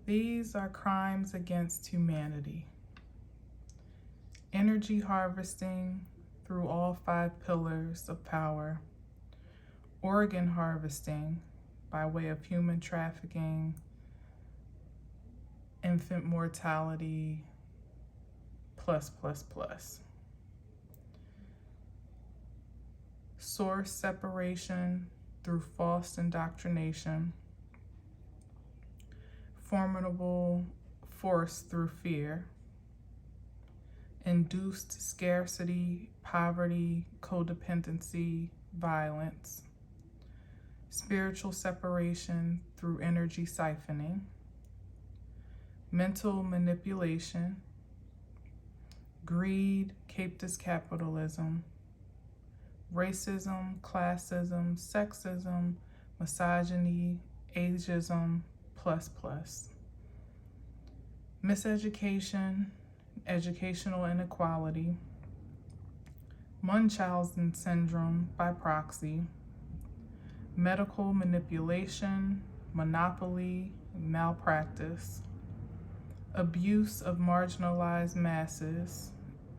These are crimes against humanity. Energy harvesting through all 5 pillars of power. Organ harvesting by way of human trafficking, infant mortality, plus. Source separation through false indoctrination. Formidable force through fear. Induced scarcity, poverty, codependency, violence. Spiritual separation through energy siphoning. Mental manipulation. Greed, capitalist capitalism. Racism, classism, sexism, misogyny, ageism, plus. Miseducation, educational inequality. Munchausen syndrome by proxy. Medical manipulation, monopoly, malpractice. Abuse of marginalized masses,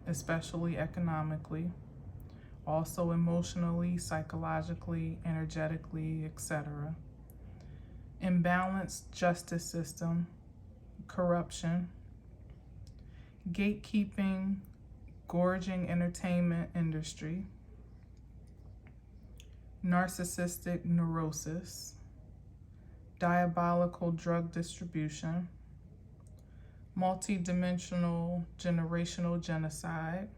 especially economically, also emotionally, psychologically, energetically, etc. Imbalanced justice system, corruption. Gatekeeping, gorging entertainment industry. Narcissistic neurosis. Diabolical drug distribution. Multidimensional generational genocide.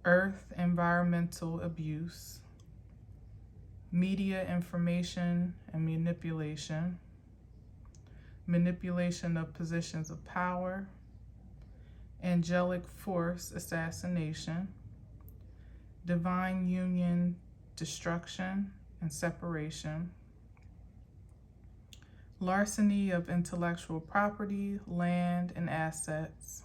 Earth environmental abuse. Media information and manipulation. Manipulation of positions of power. Angelic force assassination. Divine union destruction and separation. Larceny of intellectual property, land, and assets.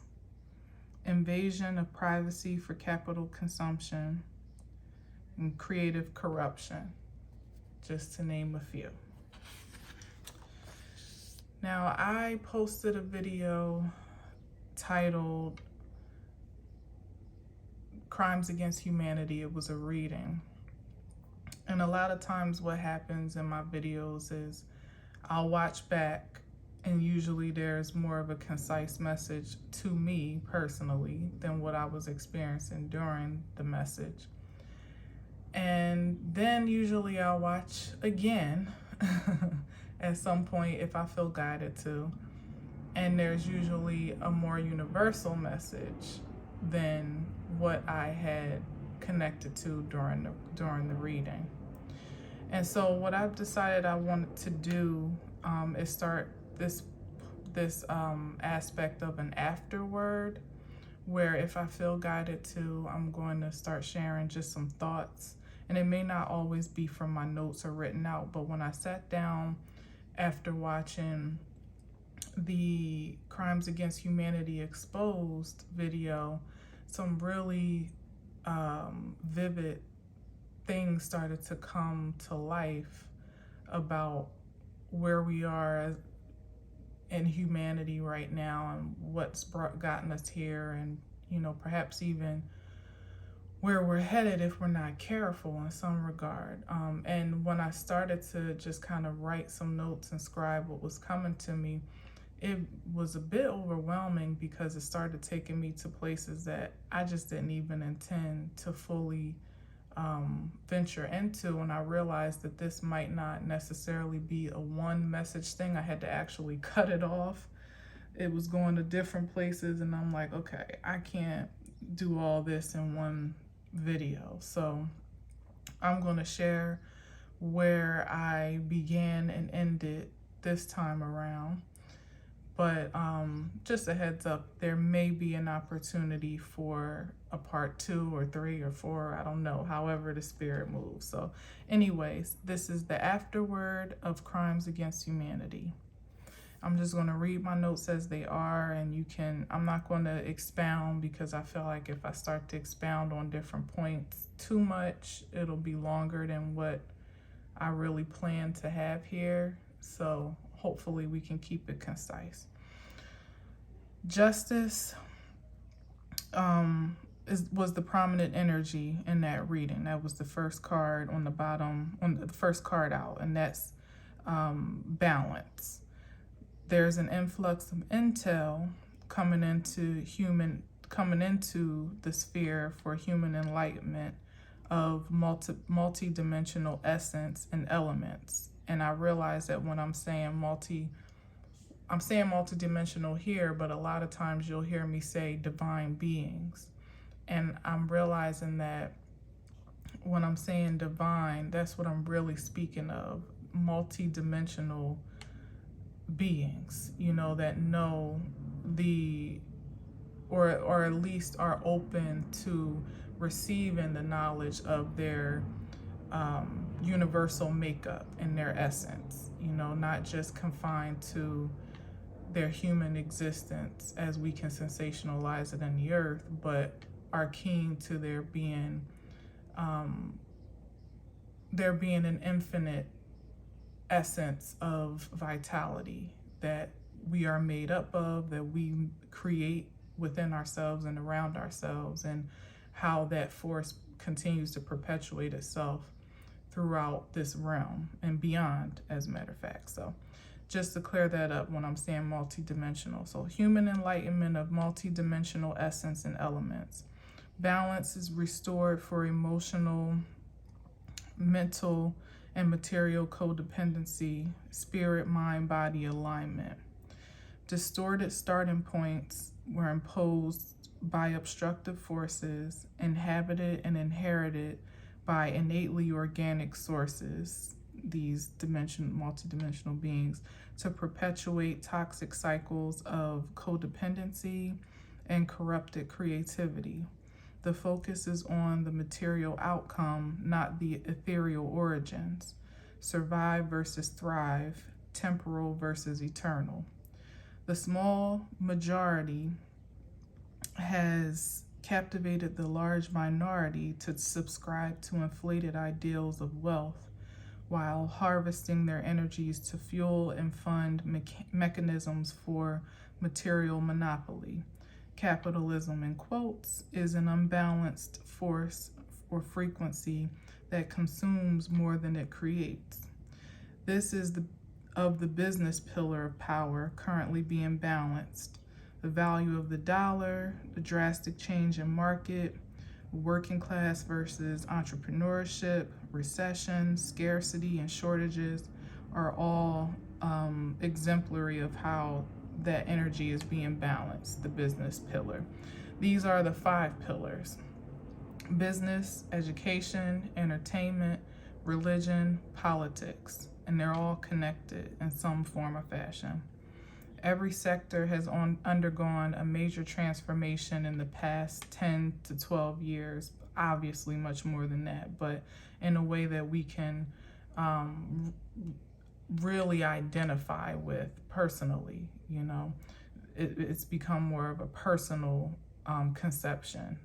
Invasion of privacy for capital consumption. And creative corruption, just to name a few. Now, I posted a video titled Crimes Against Humanity. It was a reading. And a lot of times what happens in my videos is I'll watch back, and usually there's more of a concise message to me personally than what I was experiencing during the message. And then usually I'll watch again at some point if I feel guided to. And there's usually a more universal message than what I had connected to during the reading. And so what I've decided I wanted to do is start this aspect of an afterword, where if I feel guided to, I'm going to start sharing just some thoughts. And it may not always be from my notes or written out, but when I sat down after watching the Crimes Against Humanity Exposed video, some really vivid things started to come to life about where we are in humanity right now and what's gotten us here, and perhaps even where we're headed if we're not careful in some regard. And when I started to just kind of write some notes and scribe what was coming to me, it was a bit overwhelming because it started taking me to places that I just didn't even intend to fully venture into. And I realized that this might not necessarily be a one message thing. I had to actually cut it off. It was going to different places, and I'm like, okay, I can't do all this in one video. So I'm going to share where I began and ended this time around. But just a heads up, there may be an opportunity for a part 2 or 3 or 4, I don't know, however the spirit moves. So anyways, this is the afterword of Crimes Against Humanity. I'm just going to read my notes as they are, and I'm not going to expound, because I feel like if I start to expound on different points too much, it'll be longer than what I really plan to have here. So hopefully we can keep it concise. Justice was the prominent energy in that reading. That was the first card on the bottom, on the first card out, and that's balance. There's an influx of intel coming into the sphere for human enlightenment of multi-dimensional essence and elements. And I realize that when I'm saying multidimensional here, but a lot of times you'll hear me say divine beings. And I'm realizing that when I'm saying divine, that's what I'm really speaking of. Multidimensional beings, that know or at least are open to receiving the knowledge of their universal makeup and their essence, not just confined to their human existence as we can sensationalize it in the earth, but are keen to there being an infinite essence of vitality that we are made up of, that we create within ourselves and around ourselves, and how that force continues to perpetuate itself throughout this realm and beyond, as a matter of fact. So just to clear that up when I'm saying multidimensional. So human enlightenment of multidimensional essence and elements. Balance is restored for emotional, mental, and material codependency, spirit, mind, body alignment. Distorted starting points were imposed by obstructive forces, inhabited and inherited by innately organic sources, these multidimensional beings, to perpetuate toxic cycles of codependency and corrupted creativity. The focus is on the material outcome, not the ethereal origins. Survive versus thrive, temporal versus eternal. The small majority has captivated the large minority to subscribe to inflated ideals of wealth while harvesting their energies to fuel and fund mechanisms for material monopoly. Capitalism, in quotes, is an unbalanced force or frequency that consumes more than it creates. This is of the business pillar of power currently being balanced. The value of the dollar, the drastic change in market, working class versus entrepreneurship, recession, scarcity, and shortages are all exemplary of how that energy is being balanced, the business pillar. These are the 5 pillars: business, education, entertainment, religion, politics, and they're all connected in some form or fashion. Every sector has undergone a major transformation in the past 10 to 12 years, obviously much more than that, but in a way that we can really identify with personally. It's become more of a personal conception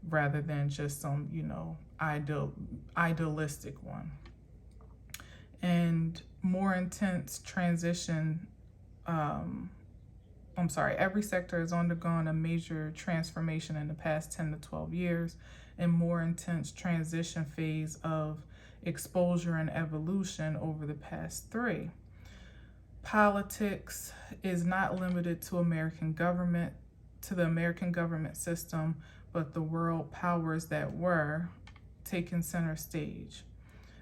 rather than just some idealistic one. And more intense transition every sector has undergone a major transformation in the past 10 to 12 years, and more intense transition phase of exposure and evolution over the past 3. Politics is not limited to the American government system, but the world powers that were taking center stage.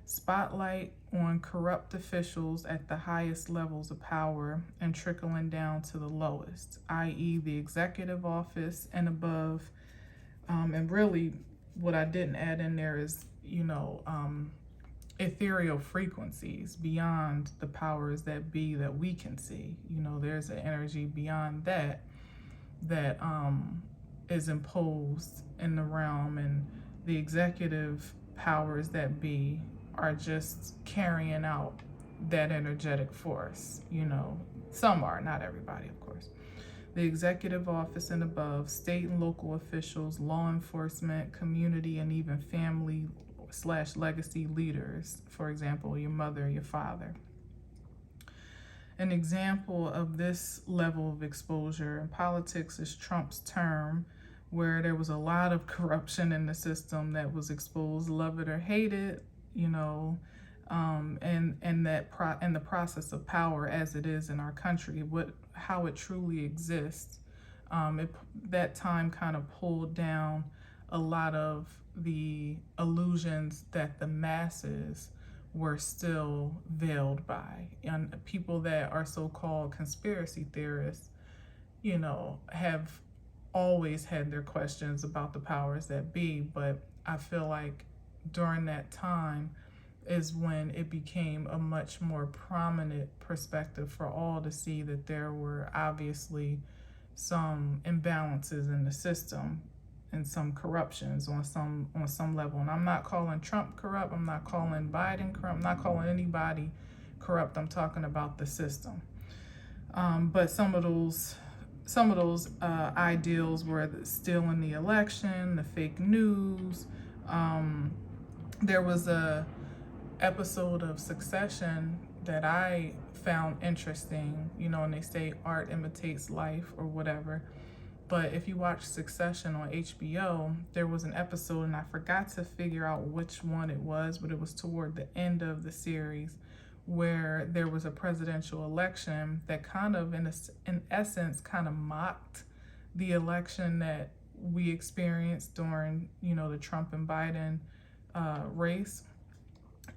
Spotlight on corrupt officials at the highest levels of power and trickling down to the lowest, i.e. the executive office and above. And really what I didn't add in there is, ethereal frequencies beyond the powers that be that we can see. There's an energy beyond that is imposed in the realm, and the executive powers that be are just carrying out that energetic force. Some are, not everybody, of course. The executive office and above, state and local officials, law enforcement, community, and even family/legacy leaders, for example, your mother, your father. An example of this level of exposure in politics is Trump's term, where there was a lot of corruption in the system that was exposed, love it or hate it, you know, and the process of power as it is in our country, how it truly exists. That time kind of pulled down a lot of the illusions that the masses were still veiled by. And people that are so-called conspiracy theorists, you know, have always had their questions about the powers that be, but I feel like during that time is when it became a much more prominent perspective for all to see that there were obviously some imbalances in the system and some corruptions on some level. And I'm not calling Trump corrupt, I'm not calling Biden corrupt, I'm not calling anybody corrupt. I'm talking about the system. But some of those ideals were still in the election, the fake news. There was a episode of Succession that I found interesting, you know, and they say art imitates life or whatever. But if you watch Succession on HBO, there was an episode, and I forgot to figure out which one it was, but it was toward the end of the series, where there was a presidential election that kind of, in essence, kind of mocked the election that we experienced during, you know, the Trump and Biden race.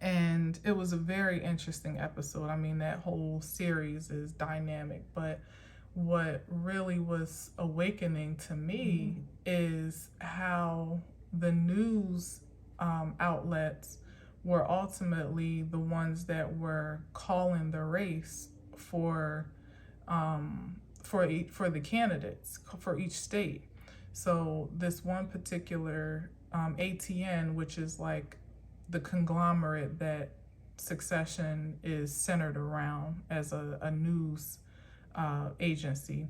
And it was a very interesting episode. I mean, that whole series is dynamic, but what really was awakening to me is how the news outlets were ultimately the ones that were calling the race for the candidates for each state. So this one particular ATN, which is like the conglomerate that Succession is centered around as a news agency,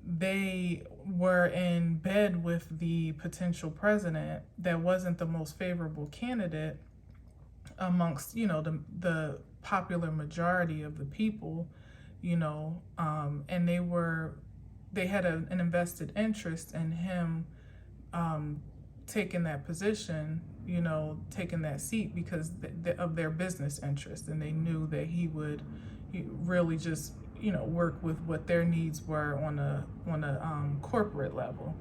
they were in bed with the potential president that wasn't the most favorable candidate amongst, you know, the popular majority of the people, you know, and they had an invested interest in him taking that position, you know, taking that seat because of their business interest, and they knew that he would really just, you know, work with what their needs were on a corporate level.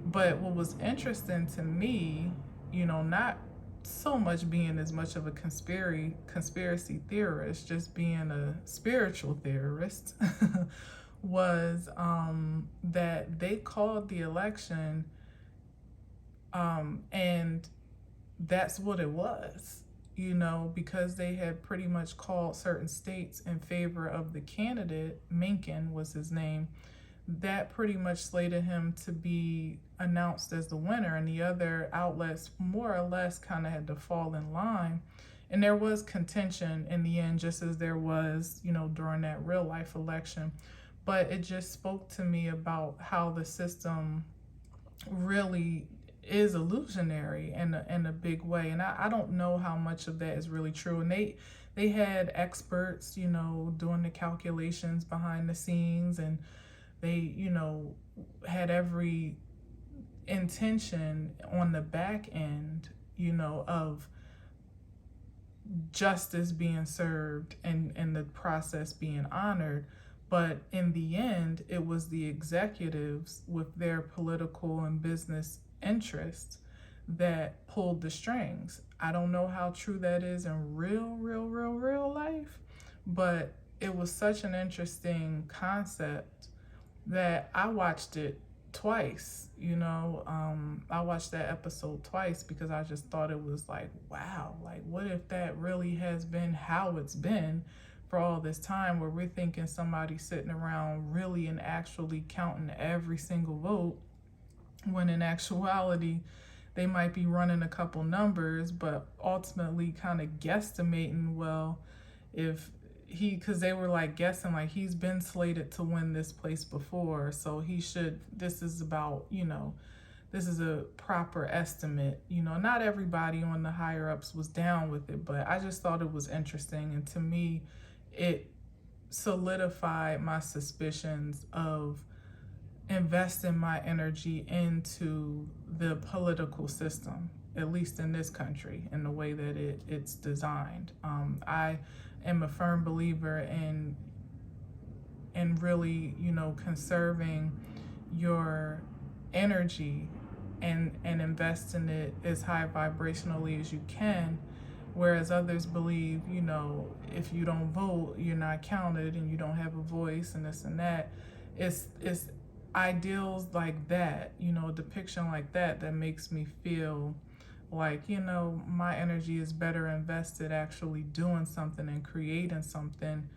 But what was interesting to me, you know, not so much being as much of a conspiracy theorist, just being a spiritual theorist, was that they called the election, and that's what it was. You know, because they had pretty much called certain states in favor of the candidate, Mencken was his name, that pretty much slated him to be announced as the winner, and the other outlets more or less kind of had to fall in line. And there was contention in the end, just as there was, you know, during that real life election. But it just spoke to me about how the system really is illusionary in a big way. And I don't know how much of that is really true. And they had experts, you know, doing the calculations behind the scenes, and they, you know, had every intention on the back end, you know, of justice being served and the process being honored. But in the end, it was the executives with their political and business interests that pulled the strings. I don't know how true that is in real life, but it was such an interesting concept that I watched it twice. You know, I watched that episode twice because I just thought it was like, wow, like what if that really has been how it's been for all this time, where we're thinking somebody's sitting around really and actually counting every single vote, when in actuality they might be running a couple numbers, but ultimately kind of guesstimating, well, if because they were like guessing, like he's been slated to win this place before, so this is about, you know, this is a proper estimate. You know, not everybody on the higher ups was down with it, but I just thought it was interesting. And to me, it solidified my suspicions of investing my energy into the political system, at least in this country, in the way that it's designed. I am a firm believer in really, conserving your energy and investing it as high vibrationally as you can. Whereas others believe, if you don't vote, you're not counted and you don't have a voice and this and that. It's ideals like that, a depiction like that makes me feel like, my energy is better invested actually doing something and creating something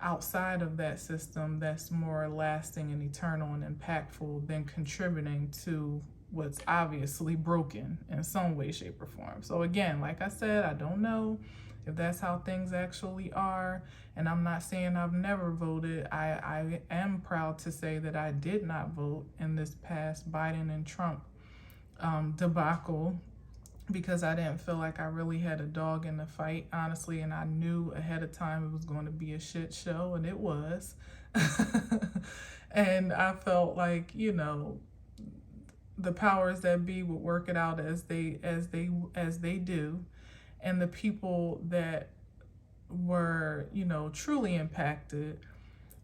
outside of that system that's more lasting and eternal and impactful than contributing to what's obviously broken in some way, shape, or form. So again, like I said, I don't know if that's how things actually are. And I'm not saying I've never voted. I am proud to say that I did not vote in this past Biden and Trump debacle, because I didn't feel like I really had a dog in the fight, honestly, and I knew ahead of time it was going to be a shit show, and it was. And I felt like, the powers that be would work it out as they do, and the people that were, truly impacted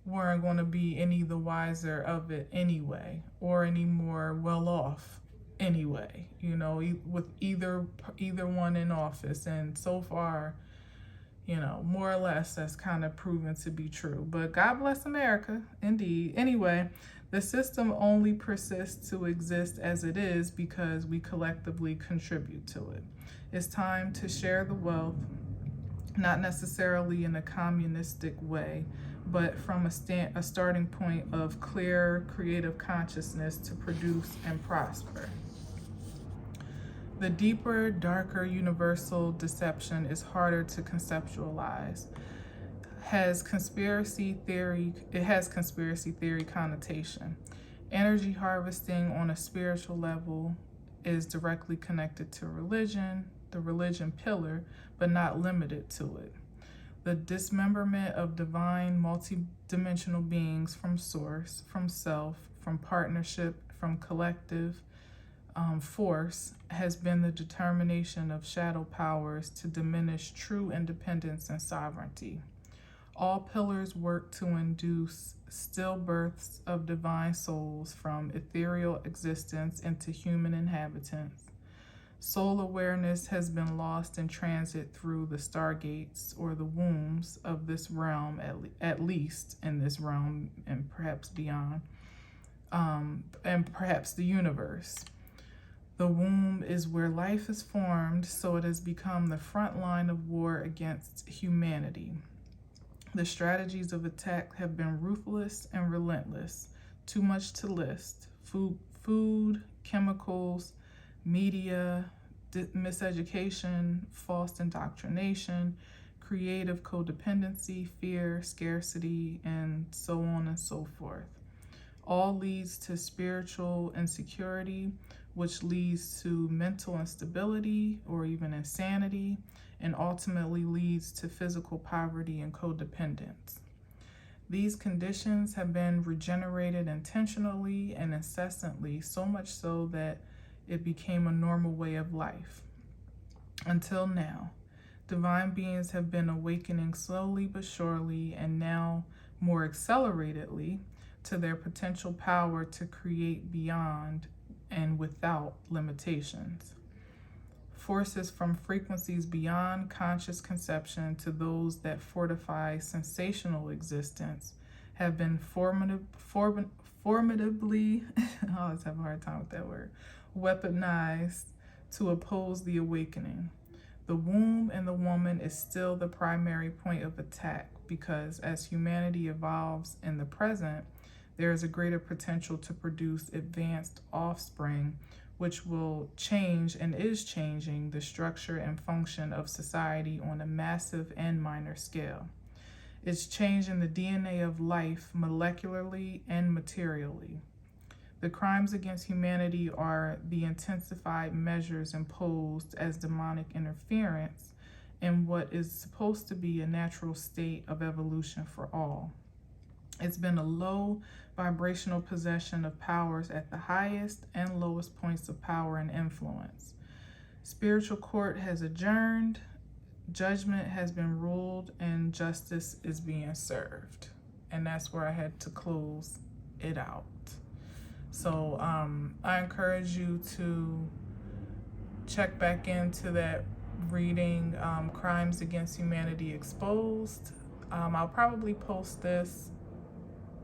weren't going to be any the wiser of it anyway, or any more well off anyway, with either one in office. And so far, more or less that's kind of proven to be true. But God bless America, indeed. Anyway, the system only persists to exist as it is because we collectively contribute to it. It's time to share the wealth, not necessarily in a communistic way, but from a starting point of clear creative consciousness to produce and prosper. The deeper, darker, universal deception is harder to conceptualize. It has conspiracy theory connotation. Energy harvesting on a spiritual level is directly connected to religion, the religion pillar, but not limited to it. The dismemberment of divine, multidimensional beings from source, from self, from partnership, from collective force has been the determination of shadow powers to diminish true independence and sovereignty. All pillars work to induce stillbirths of divine souls from ethereal existence into human inhabitants. Soul awareness has been lost in transit through the stargates or the wombs of this realm, at least in this realm and perhaps beyond, and perhaps the universe. The womb is where life is formed, so it has become the front line of war against humanity. The strategies of attack have been ruthless and relentless. Too much to list. Food, chemicals, media, miseducation, false indoctrination, creative codependency, fear, scarcity, and so on and so forth. All leads to spiritual insecurity, which leads to mental instability or even insanity, and ultimately leads to physical poverty and codependence. These conditions have been regenerated intentionally and incessantly, so much so that it became a normal way of life. Until now, divine beings have been awakening slowly but surely, and now more acceleratedly, to their potential power to create beyond and without limitations. Forces from frequencies beyond conscious conception to those that fortify sensational existence have been formidably, I always have a hard time with that word, weaponized to oppose the awakening. The womb and the woman is still the primary point of attack because as humanity evolves in the present, there is a greater potential to produce advanced offspring, which will change and is changing the structure and function of society on a massive and minor scale. It's changing the DNA of life molecularly and materially. The crimes against humanity are the intensified measures imposed as demonic interference in what is supposed to be a natural state of evolution for all. It's been a low vibrational possession of powers at the highest and lowest points of power and influence. Spiritual court has adjourned, judgment has been ruled, and justice is being served. And that's where I had to close it out. So I encourage you to check back into that reading, Crimes Against Humanity Exposed. I'll probably post this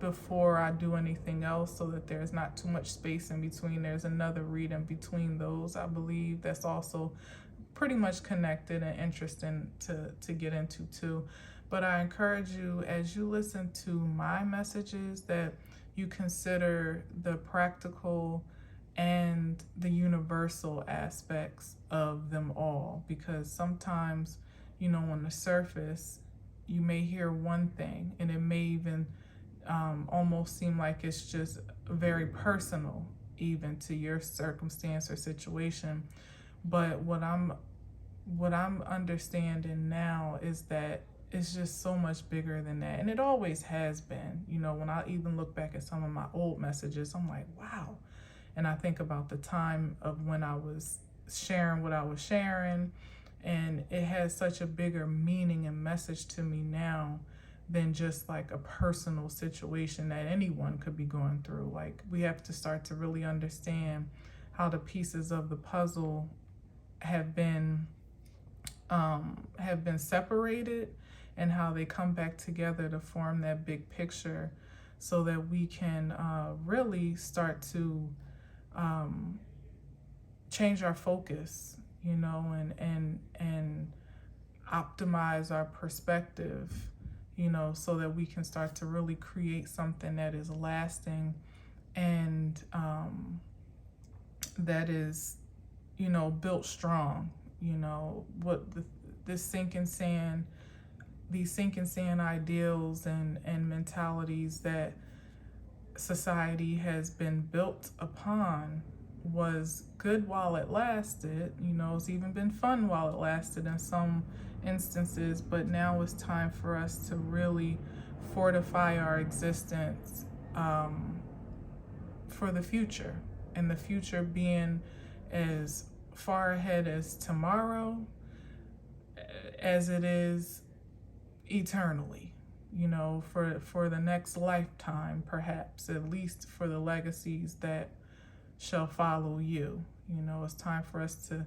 before I do anything else so that there's not too much space in between. There's another read in between those, I believe, that's also pretty much connected and interesting to get into too. But I encourage you, as you listen to my messages, that you consider the practical and the universal aspects of them all, because sometimes, on the surface, you may hear one thing and it may even almost seem like it's just very personal, even to your circumstance or situation. But what I'm understanding now is that it's just so much bigger than that, and it always has been. When I even look back at some of my old messages, I'm like, wow. And I think about the time of when I was sharing what I was sharing, and it has such a bigger meaning and message to me now than just like a personal situation that anyone could be going through. Like, we have to start to really understand how the pieces of the puzzle have been separated, and how they come back together to form that big picture, so that we can really start to change our focus, and optimize our perspective, so that we can start to really create something that is lasting, and that is, built strong. What this sinking sand, these sinking sand ideals and mentalities that society has been built upon was good while it lasted. It's even been fun while it lasted in some instances, but now it's time for us to really fortify our existence for the future, and the future being as far ahead as tomorrow as it is eternally, for the next lifetime, perhaps, at least for the legacies that shall follow you. It's time for us to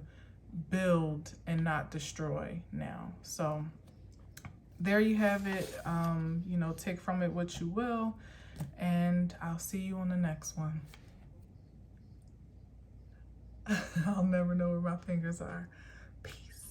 build and not destroy now. So there you have it. Take from it what you will, and I'll see you on the next one. I'll never know where my fingers are. Peace.